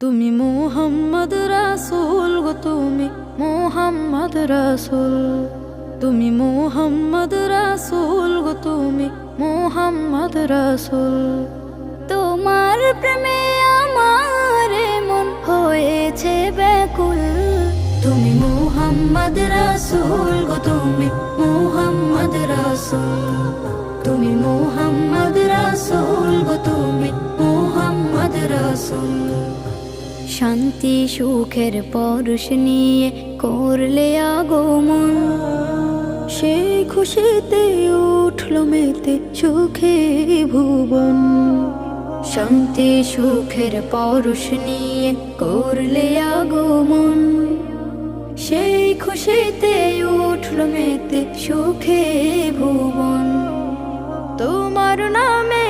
তুমি মুহাম্মদ রাসূল গো, তুমি মুহাম্মদ রাসূল, তুমি মুহাম্মদ রাসূল গো, তুমি মুহাম্মদ রাসূল। তোমার প্রেমে আমার মন হয়েছে ব্যাকুল। তুমি মুহাম্মদ রাসূল গো, তুমি মুহাম্মদ রাসূল, তুমি মুহাম্মদ রাসূল গো, তুমি মুহাম্মদ রাসূল। শান্তি সুখের পরশ নিয়ে করলে আগমন, সেই খুশিতে উঠল মেতে সুখে ভুবন। শান্তি সুখের পরশ নিয়ে করলে আগমন, সেই খুশিতে উঠল মেতে সুখে ভুবন। তোমার নামে